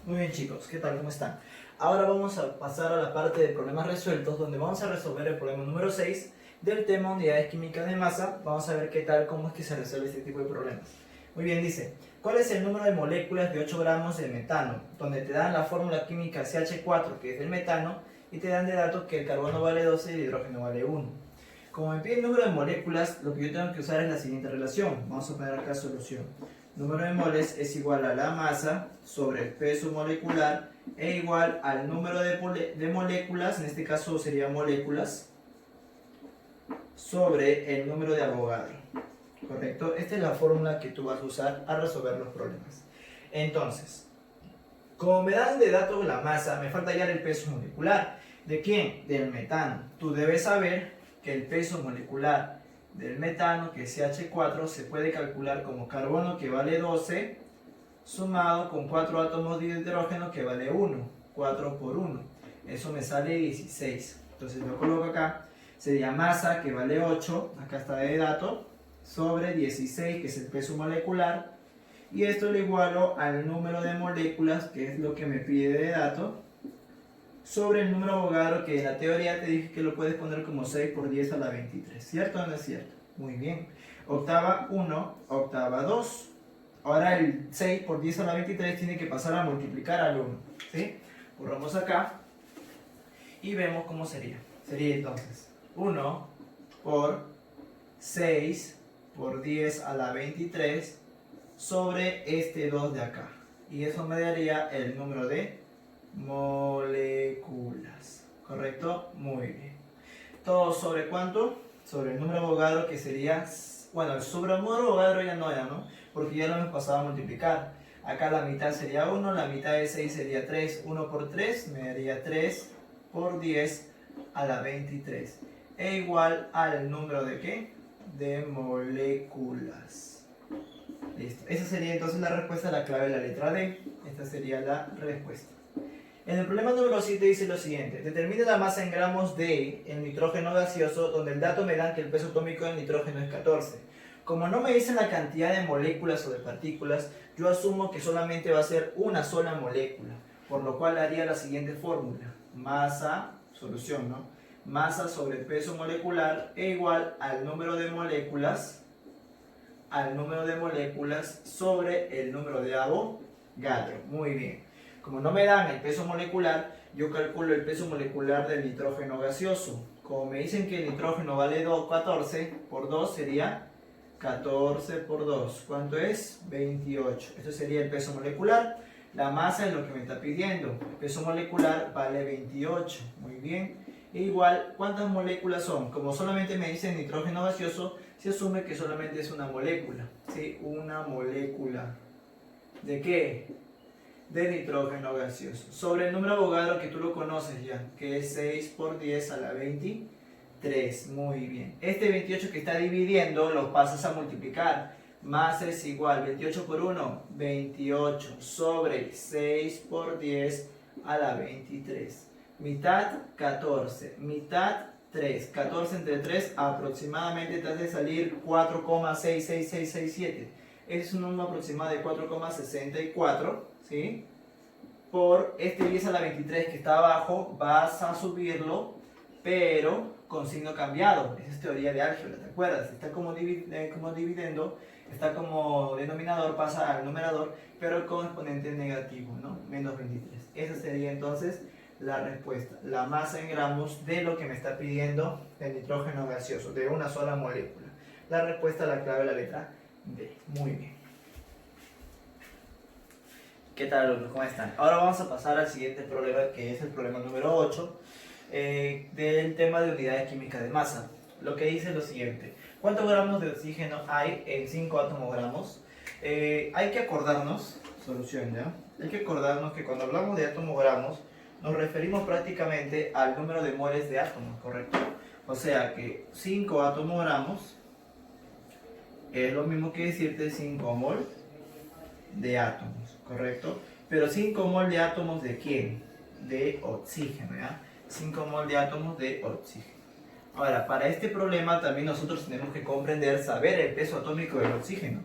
Muy bien chicos, ¿qué tal? ¿Cómo están? Ahora vamos a pasar a la parte de problemas resueltos, donde vamos a resolver el problema número 6 del tema unidades químicas de masa. Vamos a ver qué tal, cómo es que se resuelve este tipo de problemas. Muy bien, dice, ¿cuál es el número de moléculas de 8 gramos de metano? Donde te dan la fórmula química CH4, que es del metano, y te dan de datos que el carbono vale 12 y el hidrógeno vale 1. Como me pide el número de moléculas, lo que yo tengo que usar es la siguiente relación. Vamos a poner acá solución. Número de moles es igual a la masa sobre el peso molecular e igual al número de moléculas, en este caso sería moléculas, sobre el número de Avogadro. ¿Correcto? Esta es la fórmula que tú vas a usar a resolver los problemas. Entonces, como me dan de datos la masa, me falta hallar el peso molecular. ¿De quién? Del metano. Tú debes saber que el peso molecular del metano, que es CH4, se puede calcular como carbono, que vale 12, sumado con 4 átomos de hidrógeno, que vale 1. 4 por 1. Eso me sale 16. Entonces lo coloco acá. Sería masa, que vale 8, acá está de dato, sobre 16, que es el peso molecular. Y esto lo igualo al número de moléculas, que es lo que me pide de dato, sobre el número Avogadro, que en la teoría te dije que lo puedes poner como 6 por 10 a la 23. ¿Cierto o no es cierto? Muy bien. Octava 1, octava 2. Ahora el 6 por 10 a la 23 tiene que pasar a multiplicar al 1. ¿Sí? Borramos acá y vemos cómo sería. Sería entonces 1 por 6 por 10 a la 23 sobre este 2 de acá. Y eso me daría el número de moléculas. ¿Correcto? Muy bien. ¿Todo sobre cuánto? Sobre el número Avogadro, que sería... Bueno, sobre el número Avogadro ya no era, ¿no? Porque ya lo hemos pasado a multiplicar. Acá la mitad sería 1, la mitad de 6 sería 3. 1 por 3 me daría 3 por 10 a la 23. E igual al número de ¿qué? De moléculas. Listo. Esa sería entonces la respuesta a la clave de la letra D. Esta sería la respuesta. En el problema número 7 dice lo siguiente: determine la masa en gramos de el nitrógeno gaseoso, donde el dato me dan que el peso atómico del nitrógeno es 14. Como no me dicen la cantidad de moléculas o de partículas, yo asumo que solamente va a ser una sola molécula, por lo cual haría la siguiente fórmula: masa, solución, ¿no? Masa sobre peso molecular e igual al número de moléculas sobre el número de Avogadro. Muy bien. Como no me dan el peso molecular, yo calculo el peso molecular del nitrógeno gaseoso. Como me dicen que el nitrógeno vale 14 por 2 sería 14 por 2. ¿Cuánto es? 28. Esto sería el peso molecular. La masa es lo que me está pidiendo. El peso molecular vale 28. Muy bien. E igual, ¿cuántas moléculas son? Como solamente me dicen nitrógeno gaseoso, se asume que solamente es una molécula. ¿Sí? Una molécula. ¿De qué? De nitrógeno gaseoso. Sobre el número Avogadro, que tú lo conoces ya, que es 6 por 10 a la 23. Muy bien. Este 28 que está dividiendo lo pasas a multiplicar. Masa es igual, 28 por 1, 28 sobre 6 por 10 a la 23. Mitad 14, mitad 3. 14 entre 3 aproximadamente te hace salir 4,66667. Es un número aproximado de 4,64, ¿sí? Por este 10 a la 23 que está abajo, vas a subirlo, pero con signo cambiado. Esa es teoría de álgebra, ¿te acuerdas? Está como dividendo, está como denominador, pasa al numerador, pero con exponente negativo, ¿no? Menos 23. Esa sería entonces la respuesta, la masa en gramos de lo que me está pidiendo el nitrógeno gaseoso, de una sola molécula. La respuesta a la clave de la letra D. Muy bien. ¿Qué tal, alumnos? ¿Cómo están? Ahora vamos a pasar al siguiente problema, que es el problema número 8 del tema de unidades químicas de masa. Lo que dice es lo siguiente: ¿cuántos gramos de oxígeno hay en 5 atomogramos? Hay que acordarnos, solución ya, hay que acordarnos que cuando hablamos de atomogramos nos referimos prácticamente al número de moles de átomos, ¿correcto? O sea que 5 atomogramos es lo mismo que decirte 5 mol de átomos, ¿correcto? Pero 5 mol de átomos ¿de quién? De oxígeno, ¿ya? 5 mol de átomos de oxígeno. Ahora, para este problema también nosotros tenemos que comprender, saber el peso atómico del oxígeno.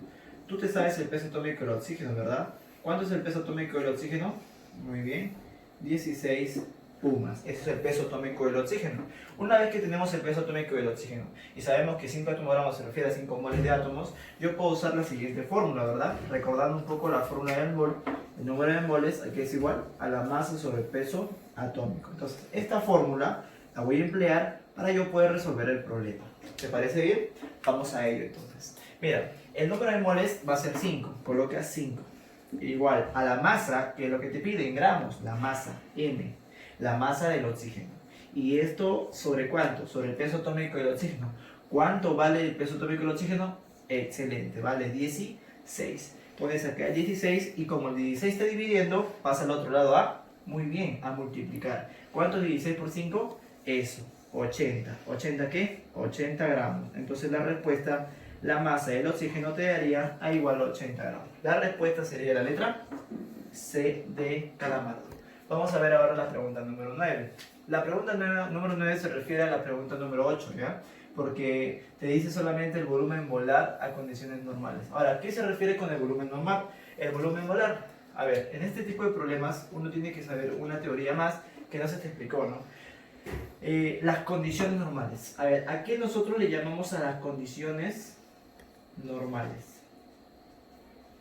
Tú te sabes el peso atómico del oxígeno, ¿verdad? ¿Cuánto es el peso atómico del oxígeno? Muy bien. 16 pumas. Ese es el peso atómico del oxígeno. Una vez que tenemos el peso atómico del oxígeno y sabemos que 5 atomogramos se refiere a 5 moles de átomos, yo puedo usar la siguiente fórmula, ¿verdad? Recordando un poco la fórmula del mol, el número de moles aquí es igual a la masa sobre el peso atómico. Entonces, esta fórmula la voy a emplear para yo poder resolver el problema. ¿Te parece bien? Vamos a ello entonces. Mira, el número de moles va a ser 5. Coloca 5. Igual a la masa, que es lo que te pide en gramos, la masa, M, la masa del oxígeno. ¿Y esto sobre cuánto? Sobre el peso atómico del oxígeno. ¿Cuánto vale el peso atómico del oxígeno? Excelente, vale 16. Puedes sacar 16 y como el 16 está dividiendo, pasa al otro lado a, muy bien, a multiplicar. ¿Cuánto es 16 por 5? Eso, 80. ¿80 qué? 80 gramos. Entonces la respuesta, la masa del oxígeno te daría a igual a 80 gramos. La respuesta sería la letra C de calamardo. Vamos a ver ahora la pregunta número 9. La pregunta número 9 se refiere a la pregunta número 8, ¿ya? Porque te dice solamente el volumen molar a condiciones normales. Ahora, ¿qué se refiere con el volumen normal? El volumen molar. A ver, en este tipo de problemas uno tiene que saber una teoría más que no se te explicó, ¿no? Las condiciones normales. A ver, ¿a qué nosotros le llamamos a las condiciones normales?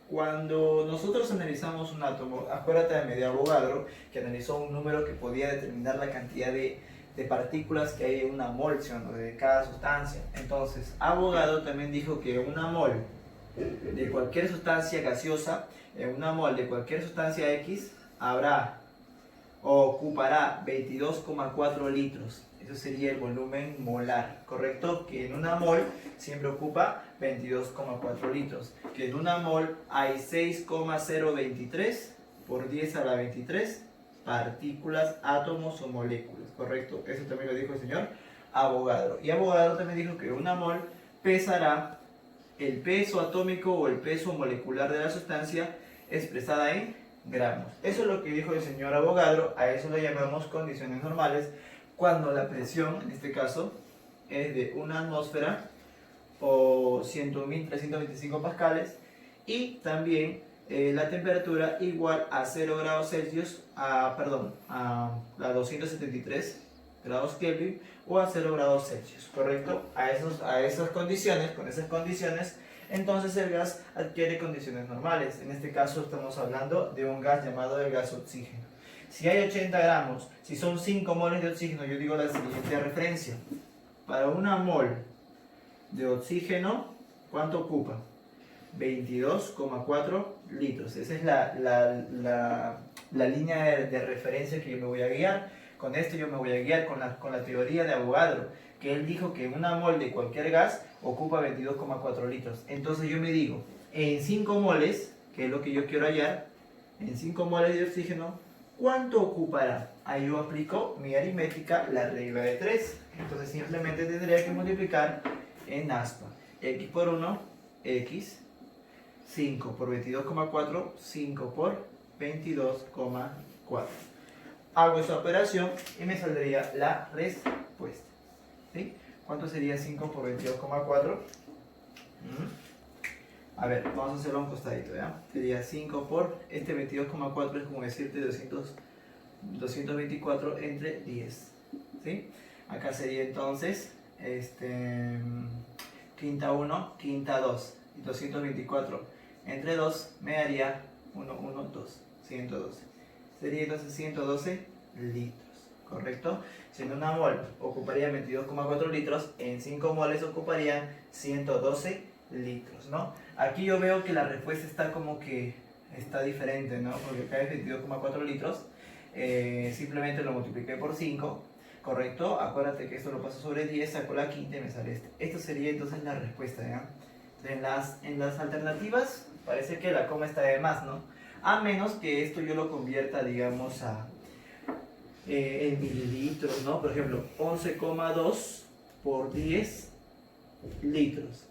Cuando nosotros analizamos un átomo, acuérdate de medio Avogadro, que analizó un número que podía determinar la cantidad de partículas que hay en una mol, ¿sí? De cada sustancia. Entonces, Avogadro también dijo que una mol de cualquier sustancia gaseosa, en una mol de cualquier sustancia X, habrá o ocupará 22,4 litros. Eso sería el volumen molar, ¿correcto? Que en una mol siempre ocupa 22,4 litros. Que en una mol hay 6,023 por 10 a la 23 partículas, átomos o moléculas, ¿correcto? Eso también lo dijo el señor Avogadro. Y Avogadro también dijo que una mol pesará el peso atómico o el peso molecular de la sustancia expresada en gramos. Eso es lo que dijo el señor Avogadro. A eso le llamamos condiciones normales, cuando la presión, en este caso, es de una atmósfera o 100.325 pascales y también la temperatura igual a 0 grados Celsius, a 273 grados Kelvin o a 0 grados Celsius, ¿correcto? A esas condiciones, con esas condiciones, entonces el gas adquiere condiciones normales. En este caso estamos hablando de un gas llamado el gas oxígeno. Si hay 80 gramos, si son 5 moles de oxígeno, yo digo la siguiente referencia. Para una mol de oxígeno, ¿cuánto ocupa? 22,4 litros. Esa es la línea de referencia que yo me voy a guiar. Con esto yo me voy a guiar con la teoría de Avogadro, que él dijo que una mol de cualquier gas ocupa 22,4 litros. Entonces yo me digo, en 5 moles, que es lo que yo quiero hallar, en 5 moles de oxígeno, ¿cuánto ocupará? Ahí yo aplico mi aritmética, la regla de 3. Entonces simplemente tendría que multiplicar en aspa. X por 1, X. 5 por 22,4, 5 por 22,4. Hago esa operación y me saldría la respuesta. ¿Sí? ¿Cuánto sería 5 por 22,4? A ver, vamos a hacerlo a un costadito, ¿ya? Sería 5 por, este 22,4 es como decirte 224 entre 10, ¿sí? Acá sería entonces, quinta 1, quinta 2, y 224 entre 2 me daría 1, 1, 2, 112. Sería entonces 112 litros, ¿correcto? Si en una mol ocuparía 22,4 litros, en 5 moles ocuparían 112 litros, ¿no? Aquí yo veo que la respuesta está como que está diferente, ¿no? Porque acá es 22,4 litros, simplemente lo multipliqué por 5, ¿correcto? Acuérdate que esto lo paso sobre 10, saco la quinta y me sale esto. Esto sería entonces la respuesta, ¿ya? En las alternativas parece que la coma está de más, ¿no? A menos que esto yo lo convierta, digamos, en mililitros, ¿no? Por ejemplo, 11,2 por 10 litros.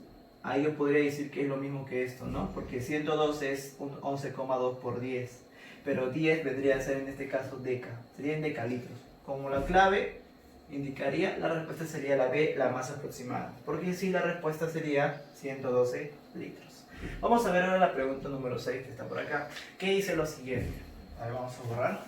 Ahí yo podría decir que es lo mismo que esto, ¿no? Porque 112 es 11,2 por 10. Pero 10 vendría a ser en este caso deca. Sería en decalitros. Como la clave indicaría, la respuesta sería la B, la masa aproximada. Porque sí, la respuesta sería 112 litros. Vamos a ver ahora la pregunta número 6 que está por acá. Que dice lo siguiente. A ver, vamos a borrar.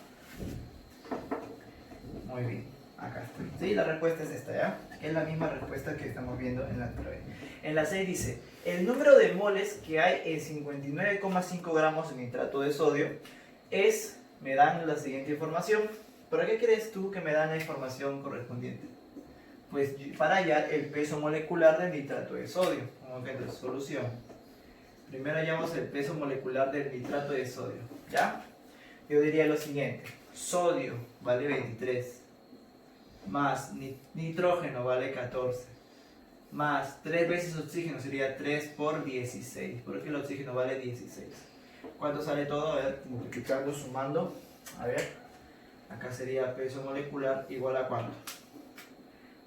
Muy bien, acá está. Sí, la respuesta es esta, ¿ya? Es la misma respuesta que estamos viendo en la anterior. En la 6 dice, el número de moles que hay en 59,5 gramos de nitrato de sodio es, me dan la siguiente información. ¿Para qué crees tú que me dan la información correspondiente? Pues para hallar el peso molecular del nitrato de sodio. Como que entonces, solución. Primero hallamos el peso molecular del nitrato de sodio, ¿ya? Yo diría lo siguiente, sodio vale 23, más nitrógeno vale 14, más 3 veces oxígeno sería 3 por 16, porque el oxígeno vale 16. ¿Cuánto sale todo? A ver, multiplicando, sumando, a ver, acá sería peso molecular igual a ¿cuánto?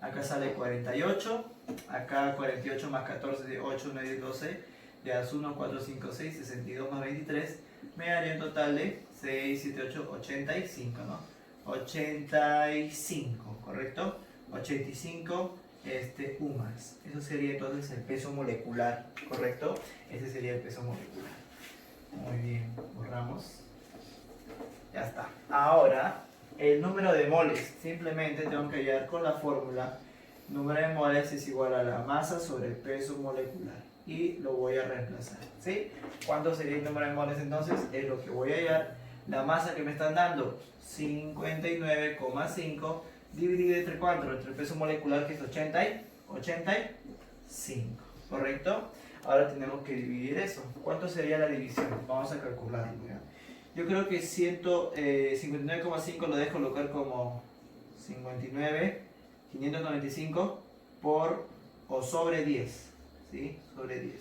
Acá sale 48, acá 48 más 14 de 8, 9, 12, ya es 1, 4, 5, 6, 62 más 23, me daría un total de 6, 7, 8, 85, ¿no? 85, ¿correcto? 85 UMAS. Eso sería entonces el peso molecular, ¿correcto? Ese sería el peso molecular. Muy bien, borramos. Ya está. Ahora, el número de moles. Simplemente tengo que hallar con la fórmula. Número de moles es igual a la masa sobre el peso molecular. Y lo voy a reemplazar, ¿sí? ¿Cuánto sería el número de moles entonces? Es lo que voy a hallar. La masa que me están dando, 59,5, dividido entre ¿cuánto? Entre el peso molecular, que es 85, ¿correcto? Ahora tenemos que dividir eso. ¿Cuánto sería la división? Vamos a calcularlo, ¿ya? Yo creo que 59,5 lo dejo colocar como 595 por o sobre 10, ¿sí? Sobre 10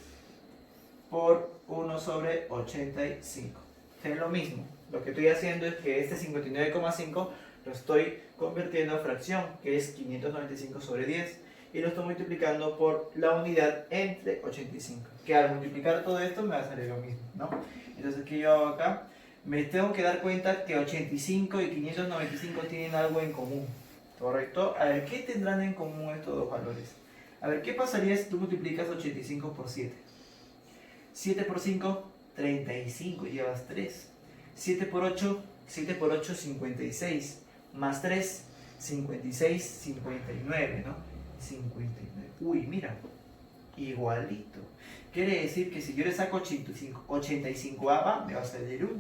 por 1 sobre 85. Es lo mismo. Lo que estoy haciendo es que este 59,5 lo estoy convirtiendo a fracción, que es 595 sobre 10, y lo estoy multiplicando por la unidad entre 85, que al multiplicar todo esto me va a salir lo mismo, ¿no? Entonces, ¿qué yo hago acá? Me tengo que dar cuenta que 85 y 595 tienen algo en común, ¿correcto? A ver, ¿qué tendrán en común estos dos valores? A ver, ¿qué pasaría si tú multiplicas 85 por 7? 7 por 5, 35, llevas 3. 7 por 8, 56, más 3, 56, 59, ¿no? 59. Uy, mira, igualito. Quiere decir que si yo le saco 85 ava, me va a salir 1.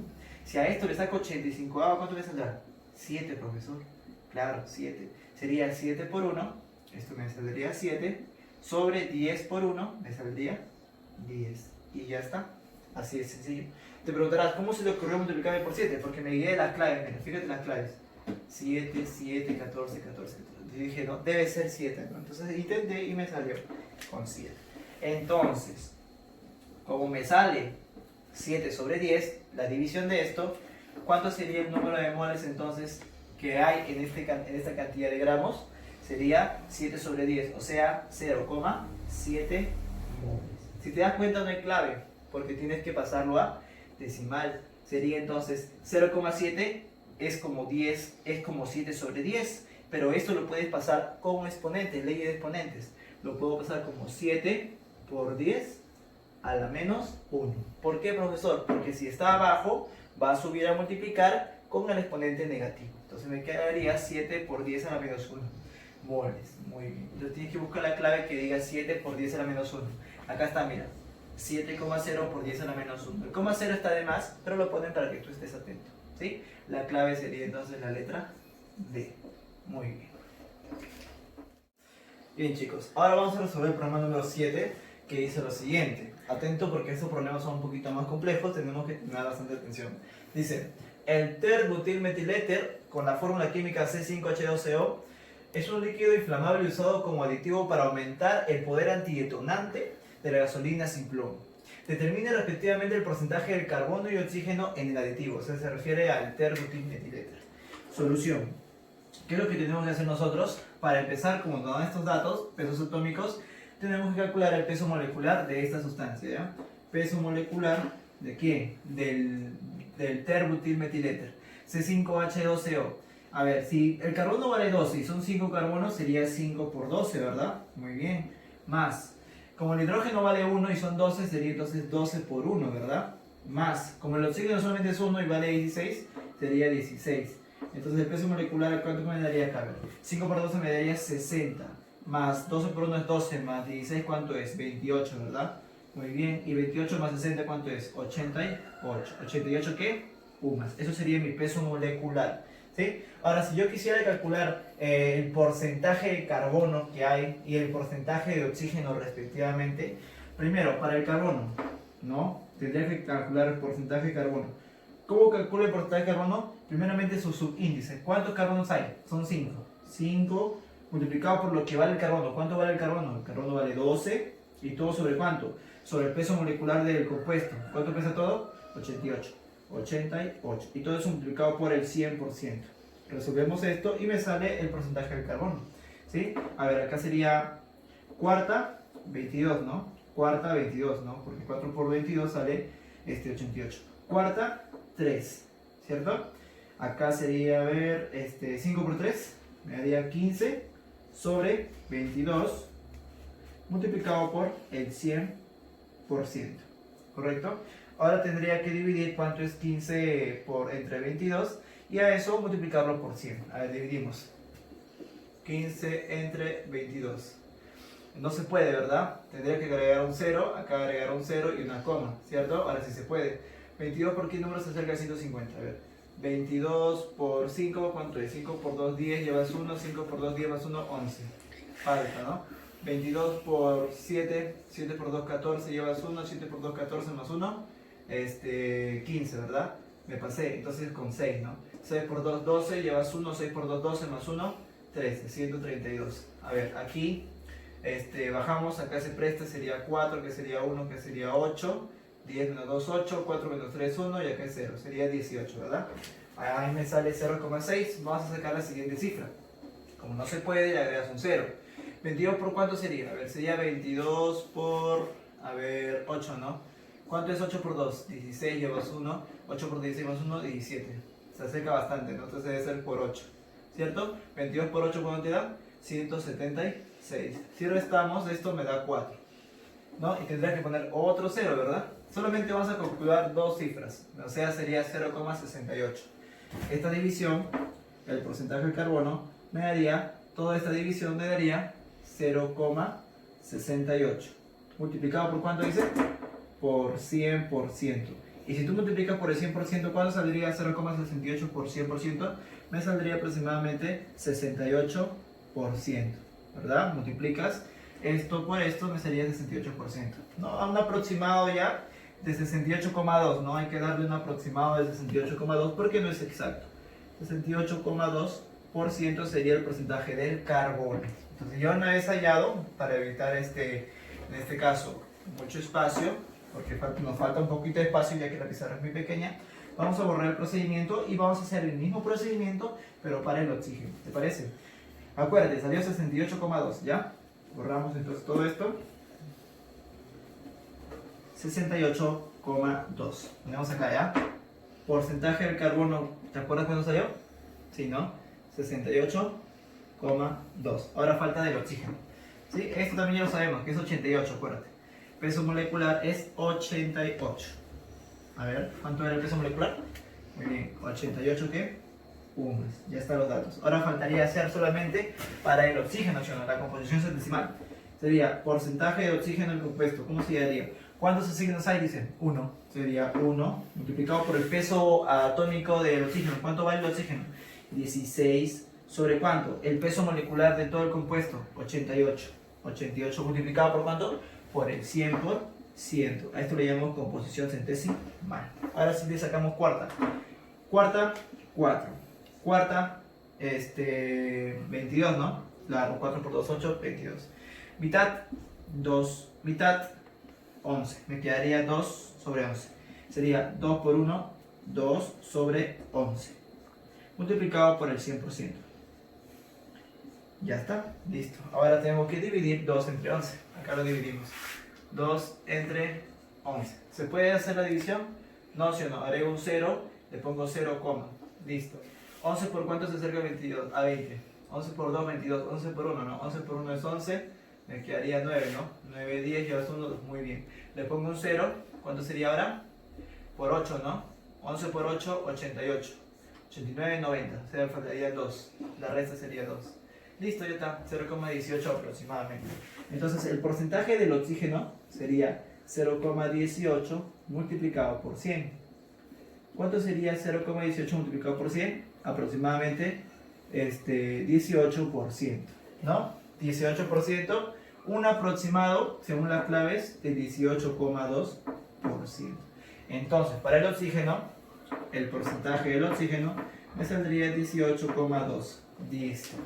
Si a esto le saco 85 ava, ¿cuánto le saldrá? 7, profesor. Claro, 7. Sería 7 por 1, esto me saldría 7, sobre 10 por 1, me saldría 10. Y ya está. Así de sencillo. Te preguntarás, ¿cómo se le ocurrió multiplicarme por 7? Porque me guié de las claves, mira, fíjate las claves. 7, 7, 14, 14, 14. Y dije, no, debe ser 7, ¿no? Entonces intenté y me salió con 7. Entonces, como me sale 7 sobre 10, la división de esto, ¿cuánto sería el número de moles entonces que hay en esta cantidad de gramos? Sería 7 sobre 10, o sea, 0,7 moles. Si te das cuenta no hay clave, porque tienes que pasarlo a decimal. Sería entonces 0,7 es como 10, es como 7 sobre 10, pero esto lo puedes pasar como exponentes, ley de exponentes. Lo puedo pasar como 7 por 10 a la menos 1. ¿Por qué, profesor? Porque si está abajo, va a subir a multiplicar con el exponente negativo. Entonces me quedaría 7 por 10 a la menos 1 moles. Muy bien. Entonces tienes que buscar la clave que diga 7 por 10 a la menos 1. Acá está, mira. 7,0 por 10 a la menos 1. El coma 0 está de más, pero lo ponen para que tú estés atento, ¿sí? La clave sería entonces la letra D. Muy bien. Bien, chicos, ahora vamos a resolver el problema número 7, que dice lo siguiente. Atento porque estos problemas son un poquito más complejos, tenemos que tener bastante atención. Dice, el ter-butilmetiléter con la fórmula química C5H12O es un líquido inflamable usado como aditivo para aumentar el poder antidetonante de la gasolina sin plomo. Determina respectivamente el porcentaje del carbono y oxígeno en el aditivo, o sea, se refiere al ter-butilmetiléter. Solución. ¿Qué es lo que tenemos que hacer nosotros? Para empezar, como nos dan estos datos, pesos atómicos, tenemos que calcular el peso molecular de esta sustancia, ¿ya? Peso molecular, ¿de quién? Del ter-butilmetiléter, C5H12O. A ver, si el carbono vale 12 y son 5 carbonos, sería 5 por 12, ¿verdad? Muy bien. Más, como el hidrógeno vale 1 y son 12, sería entonces 12 por 1, ¿verdad? Más, como el oxígeno solamente es 1 y vale 16, sería 16. Entonces el peso molecular, ¿cuánto me daría acá? 5 por 12 me daría 60. Más 12 por 1 es 12, más 16, ¿cuánto es? 28, ¿verdad? Muy bien. Y 28 más 60, ¿cuánto es? 88. ¿88 qué? Pumas. Eso sería mi peso molecular. ¿Sí? Ahora, si yo quisiera calcular el porcentaje de carbono que hay y el porcentaje de oxígeno respectivamente, primero, para el carbono, ¿no? Tendría que calcular el porcentaje de carbono. ¿Cómo calculo el porcentaje de carbono? Primeramente su subíndice. ¿Cuántos carbonos hay? Son 5. 5 multiplicado por lo que vale el carbono. ¿Cuánto vale el carbono? El carbono vale 12. ¿Y todo sobre cuánto? Sobre el peso molecular del compuesto. ¿Cuánto pesa todo? 88. 88. Y todo eso multiplicado por el 100%. Resolvemos esto y me sale el porcentaje del carbono. ¿Sí? A ver, acá sería cuarta, 22, ¿no? Cuarta, 22, ¿no? Porque 4 por 22 sale 88. Cuarta, 3, ¿cierto? Acá sería, a ver, 5 por 3, me daría 15 sobre 22 multiplicado por el 100%, ¿correcto? Ahora tendría que dividir cuánto es 15 entre 22 y a eso multiplicarlo por 100. A ver, dividimos. 15 entre 22. No se puede, ¿verdad? Tendría que agregar un 0, acá agregar un 0 y una coma, ¿cierto? Ahora sí se puede. 22 por qué número se acerca a 150. A ver, 22 por 5, ¿cuánto es? 5 por 2, 10, llevas 1, 5 por 2, 10 más 1, 11. Falta, ¿no? 22 por 7, 7 por 2, 14, llevas 1, 7 por 2, 14 más 1, 15, ¿verdad? Me pasé, entonces con 6, ¿no? 6 por 2, 12, llevas 1, 6 por 2, 12 más 1, 13, 132. A ver, aquí bajamos, acá se presta, sería 4, que sería 1, que sería 8, 10 menos 2, 8, 4 menos 3, 1 y acá es 0, sería 18, ¿verdad? Ahí me sale 0,6, vamos a sacar la siguiente cifra. Como no se puede, le agregas un 0. 22 por cuánto sería? A ver, sería 22 por, a ver, 8, ¿no? ¿Cuánto es 8 por 2? 16, llevas 1, 8 por 16 más 1, 17. Se acerca bastante, ¿no? Entonces debe ser por 8, ¿cierto? 22 por 8, ¿cuánto te da? 176. Si restamos, esto me da 4, ¿no? Y tendría que poner otro 0, ¿verdad? Solamente vamos a calcular dos cifras, o sea, sería 0,68. Esta división, el porcentaje del carbono, me daría, toda esta división me daría 0,68. ¿Multiplicado por cuánto dice? Por 100%. Y si tú multiplicas por el 100%, ¿cuánto saldría 0,68 por 100%? Me saldría aproximadamente 68%, ¿verdad? Multiplicas esto por esto, me sería 68%. No, un aproximado ya de 68,2, ¿no? Hay que darle un aproximado de 68,2 porque no es exacto. 68,2% sería el porcentaje del carbono. Entonces yo una vez hallado, para evitar en este caso mucho espacio, porque nos falta un poquito de espacio ya que la pizarra es muy pequeña, vamos a borrar el procedimiento y vamos a hacer el mismo procedimiento pero para el oxígeno, ¿te parece? Acuérdate, salió 68,2, ¿ya? Borramos entonces todo esto. 68,2. Ponemos acá, ¿ya? Porcentaje del carbono, ¿te acuerdas cuándo salió? Sí, ¿no? 68,2. Ahora falta del oxígeno. ¿Sí? Esto también ya lo sabemos, que es 88, acuérdate. Peso molecular es 88. A ver, ¿cuánto era el peso molecular? Muy bien, 88, ¿qué? Pumas. Ya están los datos. Ahora faltaría hacer solamente para el oxígeno, la composición centesimal. Sería porcentaje de oxígeno en compuesto. ¿Cómo se llamaría? ¿Cuántos oxígenos hay? Dicen 1. Sería 1 multiplicado por el peso atómico del oxígeno. ¿Cuánto vale el oxígeno? 16 sobre ¿cuánto? El peso molecular de todo el compuesto. 88. 88 multiplicado por ¿cuánto? Por el 100%. A esto le llamamos composición centesimal. Ahora sí le sacamos cuarta. Cuarta, 4. Cuarta, 22, ¿no? Claro, 4 por 2, 8, 22. Mitad, 2. Mitad, 11. Me quedaría 2 sobre 11. Sería 2 por 1, 2 sobre 11. Multiplicado por el 100%. Ya está, listo. Ahora tengo que dividir 2 entre 11. Acá lo dividimos. 2 entre 11. ¿Se puede hacer la división? No, si o no. Agrego un 0, le pongo 0, listo. 11 por cuánto se acerca a 22, a 20. 11 por 2, 22. 11 por 1, ¿no? 11 por 1 es 11. Me quedaría 9, ¿no? 9, 10, llevas 1, 2. Muy bien. Le pongo un 0. ¿Cuánto sería ahora? Por 8, ¿no? 11 por 8, 88. 89, 90. O sea, faltaría 2. La resta sería 2. Listo, ya está. 0,18 aproximadamente. Entonces, el porcentaje del oxígeno sería 0,18 multiplicado por 100. ¿Cuánto sería 0,18 multiplicado por 100? Aproximadamente 18%. ¿No? 18%. Un aproximado, según las claves, de 18,2%. Entonces, para el oxígeno, el porcentaje del oxígeno me saldría 18,2. Listo.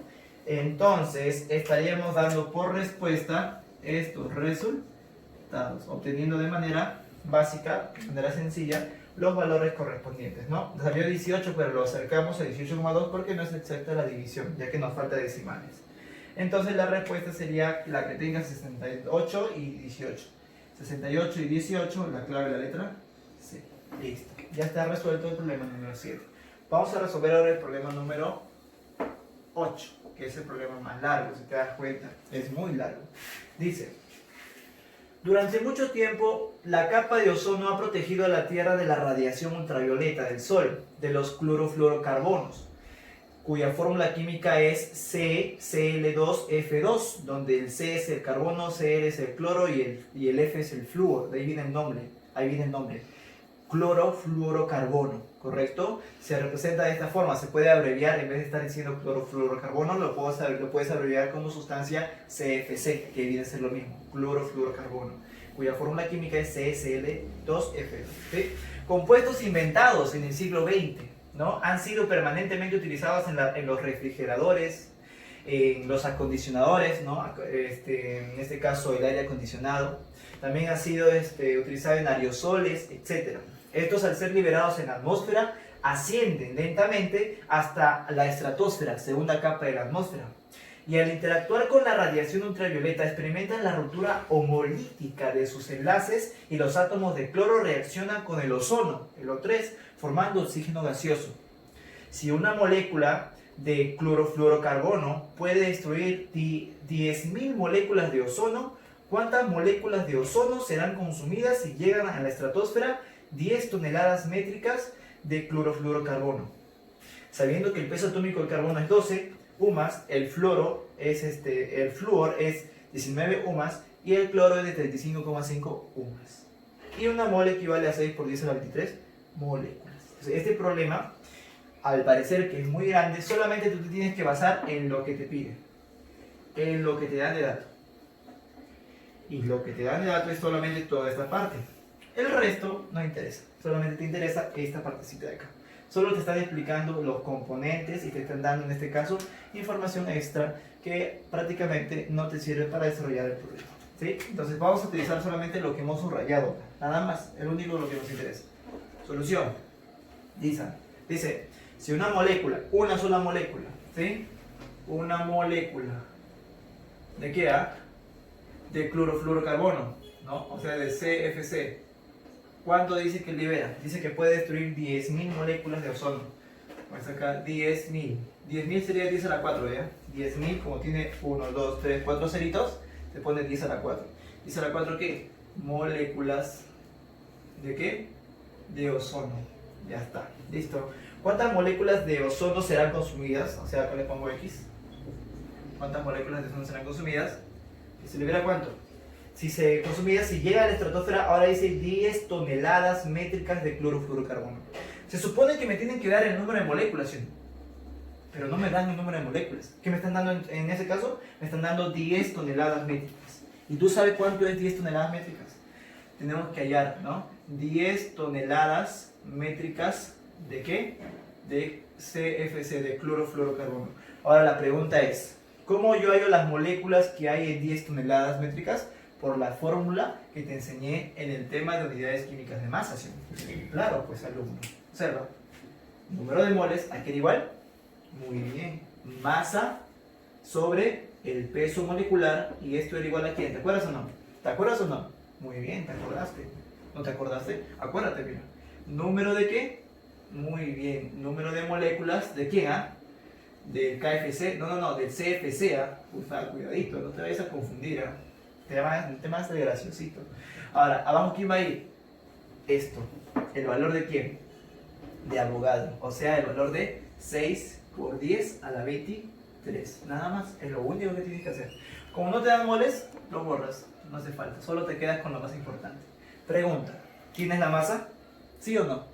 Entonces, estaríamos dando por respuesta estos resultados, obteniendo de manera básica, de manera sencilla, los valores correspondientes, ¿no? Salió 18, pero lo acercamos a 18,2 porque no es exacta la división, ya que nos falta decimales. Entonces, la respuesta sería la que tenga 68 y 18. 68 y 18, la clave de la letra C. Listo. Ya está resuelto el problema número 7. Vamos a resolver ahora el problema número 8, que es el problema más largo, si te das cuenta. Es muy largo. Dice: durante mucho tiempo, la capa de ozono ha protegido a la Tierra de la radiación ultravioleta del Sol, de los clorofluorocarbonos, cuya fórmula química es CCl2F2, donde el C es el carbono, Cl es el cloro y el F es el flúor. De ahí viene el nombre. Clorofluorocarbono, ¿correcto? Se representa de esta forma, se puede abreviar, en vez de estar diciendo clorofluorocarbono, lo puedes abreviar como sustancia CFC, que viene a ser lo mismo, clorofluorocarbono, cuya fórmula química es CSL2F2. ¿Sí? Compuestos inventados en el siglo XX, ¿no? Han sido permanentemente utilizados en los refrigeradores, en los acondicionadores, ¿no? En este caso el aire acondicionado. También ha sido utilizado en aerosoles, etc. Estos, al ser liberados en la atmósfera, ascienden lentamente hasta la estratosfera, segunda capa de la atmósfera. Y al interactuar con la radiación ultravioleta, experimentan la ruptura homolítica de sus enlaces y los átomos de cloro reaccionan con el ozono, el O3, formando oxígeno gaseoso. Si una molécula de clorofluorocarbono puede destruir 10.000 moléculas de ozono, ¿cuántas moléculas de ozono serán consumidas si llegan a la estratosfera? 10 toneladas métricas de clorofluorocarbono. Sabiendo que el peso atómico del carbono es 12 UMAS, el flúor es 19 UMAS y el cloro es de 35,5 UMAS. Y una mole equivale a 6 por 10 a la 23 moléculas. Entonces, este problema, al parecer que es muy grande, solamente tú te tienes que basar en lo que te piden, en lo que te dan de dato. Y lo que te dan de dato es solamente toda esta parte. El resto no interesa, solamente te interesa esta partecita de acá. Solo te están explicando los componentes y te están dando, en este caso, información extra que prácticamente no te sirve para desarrollar el problema. ¿Sí? Entonces vamos a utilizar solamente lo que hemos subrayado, nada más, el único lo que nos interesa. Solución. Dice, si una molécula, una sola molécula, ¿sí? Una molécula, ¿de qué? De clorofluorocarbono, ¿no? O sea, de CFC. ¿Cuánto dice que libera? Dice que puede destruir 10.000 moléculas de ozono. Vamos a sacar 10.000. 10.000 sería 10 a la 4, ¿ya? 10.000, como tiene 1, 2, 3, 4 ceritos, se pone 10 a la 4. ¿10 a la 4 qué? Moléculas. ¿De qué? De ozono. Ya está. Listo. ¿Cuántas moléculas de ozono serán consumidas? O sea, acá le pongo X. ¿Cuántas moléculas de ozono serán consumidas? ¿Y se libera cuánto? Si llega a la estratosfera, ahora dice 10 toneladas métricas de clorofluorocarbono. Se supone que me tienen que dar el número de moléculas, ¿sí? Pero no me dan el número de moléculas. ¿Qué me están dando en ese caso? Me están dando 10 toneladas métricas. ¿Y tú sabes cuánto es 10 toneladas métricas? Tenemos que hallar, ¿no? 10 toneladas métricas ¿de qué? De CFC, de clorofluorocarbono. Ahora la pregunta es, ¿cómo yo hallo las moléculas que hay en 10 toneladas métricas? Por la fórmula que te enseñé en el tema de unidades químicas de masa, ¿sí? Claro, pues alumno. Observa. Número de moles, ¿a qué era igual? Muy bien. Masa sobre el peso molecular, y esto era igual a ¿quién? ¿Te acuerdas o no? ¿Te acuerdas o no? Muy bien, te acordaste. ¿No te acordaste? Acuérdate, mira. ¿Número de qué? Muy bien. Número de moléculas, ¿de quién? Del KFC. No, del CFC. Cuidadito, no te vayas a confundir. Te va a salir graciosito. Ahora, abajo, ¿quién va a ir? Esto. ¿El valor de quién? de Avogadro, o sea, el valor de 6 por 10 a la 23. Nada más, es lo único que tienes que hacer. Como no te dan moles, lo borras, no hace falta, solo te quedas con lo más importante. Pregunta, ¿tienes la masa? ¿Sí o no?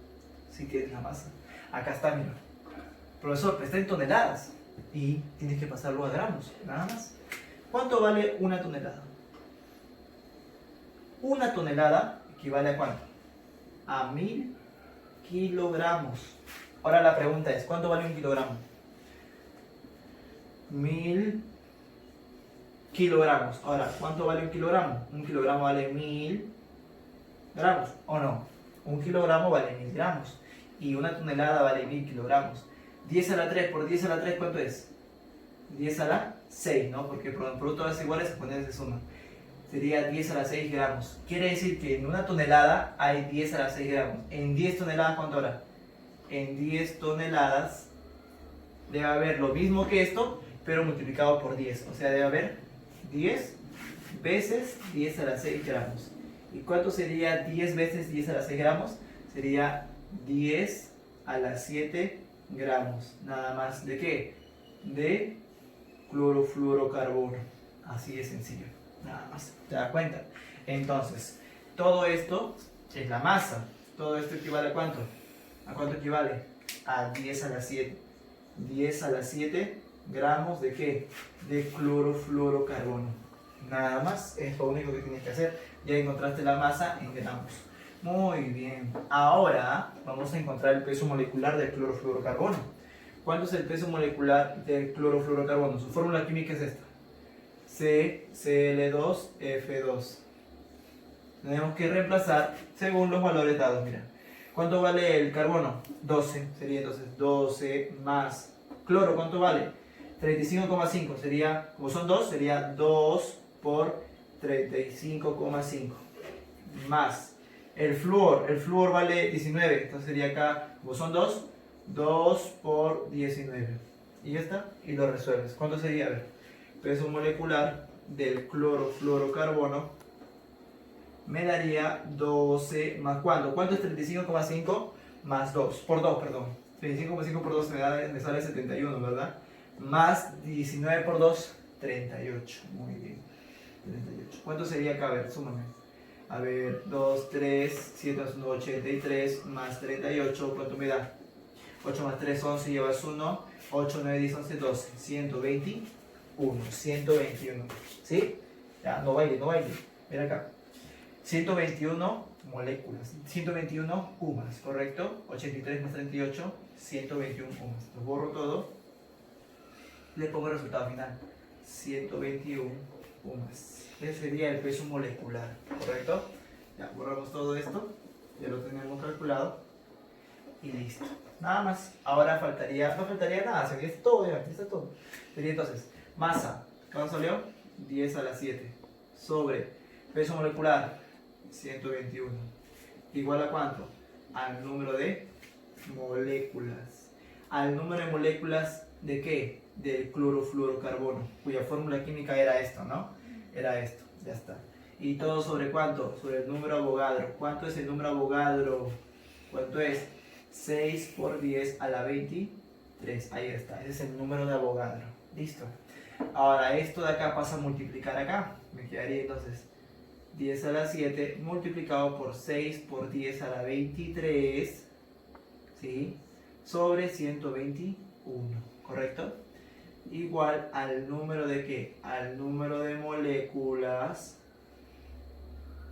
Sí tienes la masa. Acá está, mira. Profesor, está en toneladas y tienes que pasarlo a gramos, nada más. ¿Cuánto vale una tonelada? Una tonelada equivale a ¿cuánto? A 1000 kilogramos. Ahora la pregunta es, ¿cuánto vale un kilogramo? 1000 kilogramos. Ahora, ¿cuánto vale un kilogramo? Un kilogramo vale 1000 gramos, ¿o no? Un kilogramo vale 1000 gramos. Y una tonelada vale 1000 kilogramos. 10 a la 3 por 10 a la 3, ¿cuánto es? 10 a la 6, ¿no? Porque por productos iguales se pone de suma. Sería 10 a la 6 gramos. Quiere decir que en una tonelada hay 10 a la 6 gramos. En 10 toneladas, ¿cuánto habrá? En 10 toneladas debe haber lo mismo que esto, pero multiplicado por 10. O sea, debe haber 10 veces 10 a la 6 gramos. ¿Y cuánto sería 10 veces 10 a la 6 gramos? Sería 10 a la 7 gramos. Nada más. ¿De qué? De clorofluorocarbono. Así de sencillo. Nada más. ¿Te das cuenta? Entonces, todo esto es la masa. Todo esto equivale a ¿cuánto? ¿A cuánto equivale? A 10 a la 7. 10 a la 7 gramos de ¿qué? De clorofluorocarbono. Nada más, es lo único que tienes que hacer. Ya encontraste la masa en gramos. Muy bien. Ahora vamos a encontrar el peso molecular del clorofluorocarbono. ¿Cuánto es el peso molecular del clorofluorocarbono? Su fórmula química es esta. CCl2F2. Tenemos que reemplazar según los valores dados. Mira, ¿cuánto vale el carbono? 12. Sería entonces 12 más cloro. ¿Cuánto vale? 35,5. Sería, como son 2, sería 2 por 35,5. Más el flúor vale 19. Entonces sería acá, como son 2, 2 por 19. Y ya está. Y lo resuelves. ¿Cuánto sería? A ver. Peso molecular del clorofluorocarbono me daría 12 más ¿cuánto? ¿Cuánto es 35,5 más 2? Por 2, perdón. 35,5 por 2 me sale 71, ¿verdad? Más 19 por 2, 38. Muy bien. 38. ¿Cuánto sería acá? A ver, súmame. A ver, 2, 3, 7 más 1, 83, más 38, ¿cuánto me da? 8 más 3, 11, llevas 1, 8, 9, 10, 11, 12, 121. 121, ¿sí? Ya, no baile, no baile. Ven acá. 121 moléculas, 121 UMAS, ¿correcto? 83 más 38, 121 UMAS. Lo borro todo. Le pongo el resultado final. 121 UMAS. Ese sería el peso molecular, ¿correcto? Ya, borramos todo esto. Ya lo tenemos calculado. Y listo. Nada más. Ahora no faltaría nada. Sería todo, ya está todo. Sería entonces, masa, ¿cuánto salió? 10 a la 7. Sobre peso molecular, 121. ¿Igual a cuánto? Al número de moléculas. Al número de moléculas de ¿qué? Del clorofluorocarbono, cuya fórmula química era esto, ¿no? Era esto, ya está. ¿Y todo sobre cuánto? Sobre el número Avogadro. ¿Cuánto es el número Avogadro? ¿Cuánto es? 6 por 10 a la 23. Ahí está, ese es el número de Avogadro. Listo. Ahora esto de acá pasa a multiplicar acá. Me quedaría entonces 10 a la 7 multiplicado por 6 por 10 a la 23, ¿sí? Sobre 121, ¿correcto? Igual al número de ¿qué? Al número de moléculas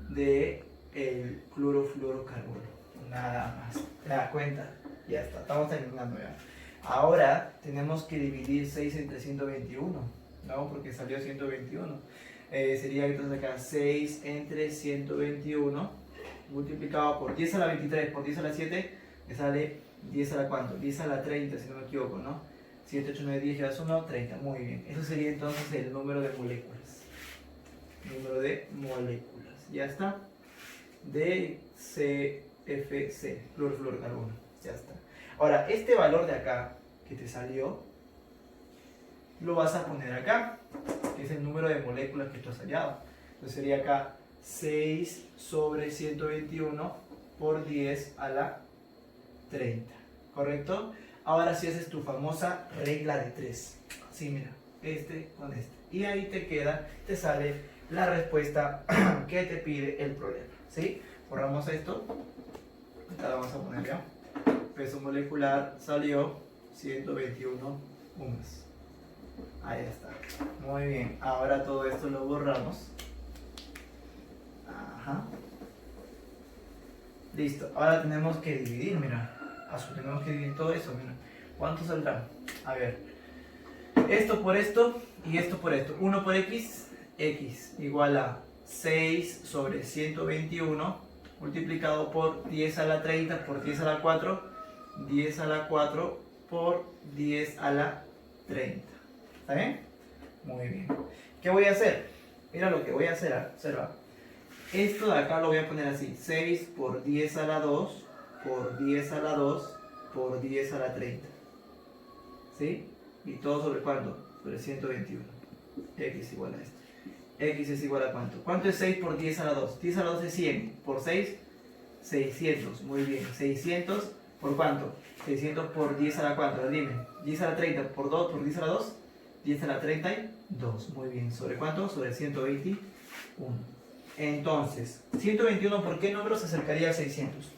de el clorofluorocarbono. Nada más. ¿Te das cuenta? Ya está, estamos terminando ya. Ahora tenemos que dividir 6 entre 121, ¿no? Porque salió 121. Sería entonces acá 6 entre 121 multiplicado por 10 a la 23 por 10 a la 7, me sale 10 a la ¿cuánto? 10 a la 30, si no me equivoco, ¿no? 7, 8, 9, 10 llevas 1, 30. Muy bien. Eso sería entonces el número de moléculas. Número de moléculas. Ya está. De CFC, clorofluorocarbono. Ya está. Ahora, este valor de acá que te salió, lo vas a poner acá, que es el número de moléculas que tú has hallado. Entonces sería acá 6 sobre 121 por 10 a la 30. ¿correcto? Ahora sí haces tu famosa regla de 3. Sí, mira, este con este. Y ahí te queda, te sale la respuesta que te pide el problema, ¿sí? Borramos esto. Acá la vamos a poner ya. Peso molecular salió 121 UMAS. Ahí está. Muy bien. Ahora todo esto lo borramos. Ajá. Listo. Ahora tenemos que dividir, mira. Tenemos que dividir todo eso, mira. ¿Cuánto saldrá? A ver. Esto por esto y esto por esto. 1 por x, x igual a 6 sobre 121 multiplicado por 10 a la 30 por 10 a la 4, 10 a la 4 por 10 a la 30. ¿Está bien? Muy bien. ¿Qué voy a hacer? Mira lo que voy a hacer, observa. Esto de acá lo voy a poner así, 6 por 10 a la 2 por 10 a la 2 por 10 a la 30. ¿Sí? ¿Y todo sobre cuánto? Sobre 121. X igual a esto. X es igual a ¿cuánto? ¿Cuánto es 6 por 10 a la 2? 10 a la 2 es 100. Por 6, 600. Muy bien. 600 por ¿cuánto? 600 por 10 a la 4. Dime. 10 a la 30 por 2 por 10 a la 2. 10 a la 32. Muy bien. ¿Sobre cuánto? Sobre 121. Entonces, 121, ¿por qué número se acercaría a 600?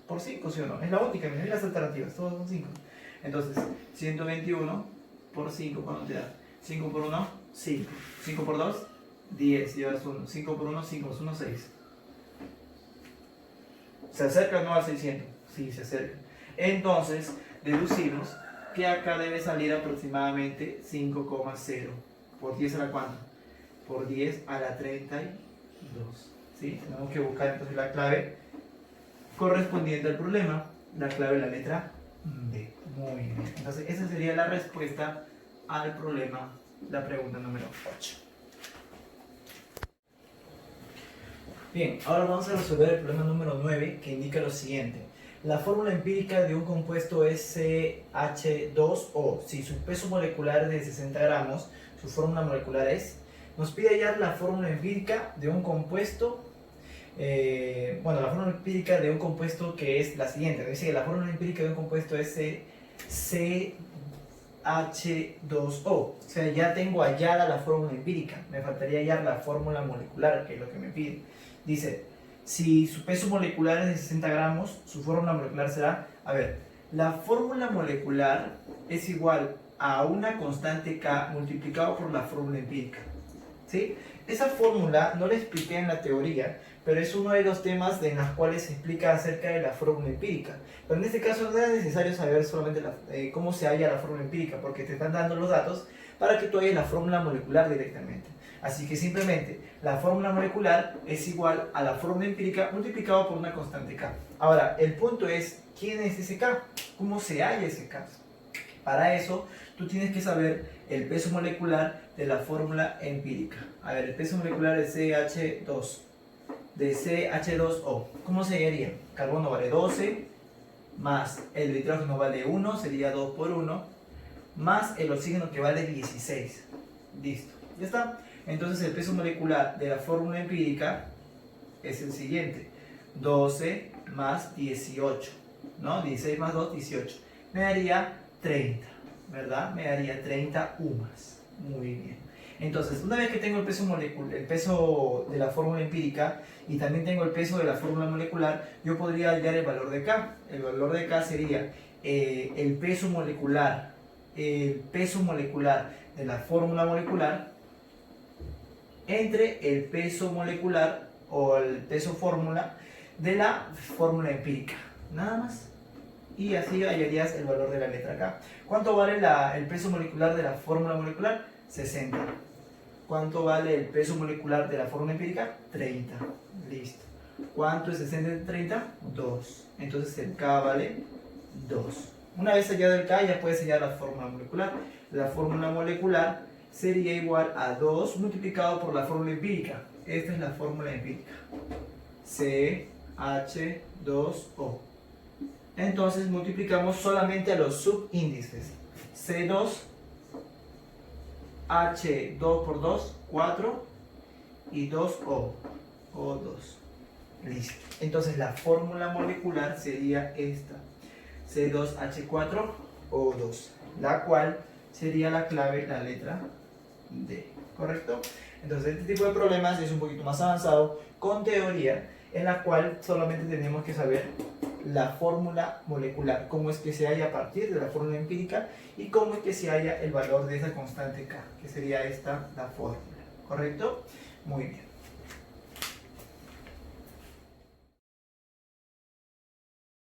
Por 5, ¿sí o no? Es la única, mira las alternativas, todos son 5. Entonces, 121 por 5, ¿cuánto te da? 5 por 1, 5. 5 por 2, 10, llevas 1. 5 por 1, 5, 1, 6. ¿Se acerca o no a 600? Sí, se acerca. Entonces, deducimos que acá debe salir aproximadamente 5,0. ¿Por 10 a la cuánto? Por 10 a la 32. ¿Sí? Tenemos que buscar entonces la clave correspondiente al problema. La clave es la letra B. Muy bien. Entonces, esa sería la respuesta al problema, la pregunta número 8. Bien, ahora vamos a resolver el problema número 9, que indica lo siguiente. La fórmula empírica de un compuesto SH2O, si su peso molecular es de 60 gramos, su fórmula molecular es, nos pide hallar la fórmula empírica de un compuesto, la fórmula empírica de un compuesto que es la siguiente. Nos dice que la fórmula empírica de un compuesto es CH2O. O sea, ya tengo hallada la fórmula empírica. Me faltaría hallar la fórmula molecular, que es lo que me pide. Dice, si su peso molecular es de 60 gramos, su fórmula molecular será, la fórmula molecular es igual a una constante K multiplicado por la fórmula empírica. ¿Sí? Esa fórmula no la expliqué en la teoría, pero es uno de los temas en los cuales se explica acerca de la fórmula empírica. Pero en este caso no es necesario saber solamente cómo se halla la fórmula empírica, porque te están dando los datos para que tú halles la fórmula molecular directamente. Así que simplemente la fórmula molecular es igual a la fórmula empírica multiplicado por una constante K. Ahora, el punto es, ¿quién es ese K? ¿Cómo se halla ese K? Para eso, tú tienes que saber el peso molecular de la fórmula empírica. El peso molecular de CH2O. ¿Cómo se hallaría? Carbono vale 12, más el nitrógeno vale 1, sería 2 por 1, más el oxígeno que vale 16. Listo, ya está. Entonces el peso molecular de la fórmula empírica es el siguiente. 12 más 18, ¿no? 16 más 2, 18. Me daría 30, ¿verdad? Me daría 30 UMAS. Muy bien. Entonces, una vez que tengo el peso de la fórmula empírica y también tengo el peso de la fórmula molecular, yo podría hallar el valor de K. El valor de K sería el peso molecular de la fórmula molecular entre el peso molecular o el peso fórmula de la fórmula empírica. Nada más. Y así hallarías el valor de la letra K. ¿Cuánto vale el peso molecular de la fórmula molecular? 60. ¿Cuánto vale el peso molecular de la fórmula empírica? 30. Listo. ¿Cuánto es 60 entre 30? 2. Entonces el K vale 2. Una vez hallado el K, ya puedes hallar la fórmula molecular. La fórmula molecular sería igual a 2 multiplicado por la fórmula empírica. Esta es la fórmula empírica. CH2O. Entonces multiplicamos solamente a los subíndices. C2, H2 por 2, 4 y 2O. O2. Listo. Entonces la fórmula molecular sería esta. C2H4O2, la cual sería la clave, la letra D, ¿correcto? Entonces este tipo de problemas es un poquito más avanzado con teoría, en la cual solamente tenemos que saber la fórmula molecular, cómo es que se halla a partir de la fórmula empírica y cómo es que se halla el valor de esa constante K, que sería esta la fórmula, ¿correcto? Muy bien.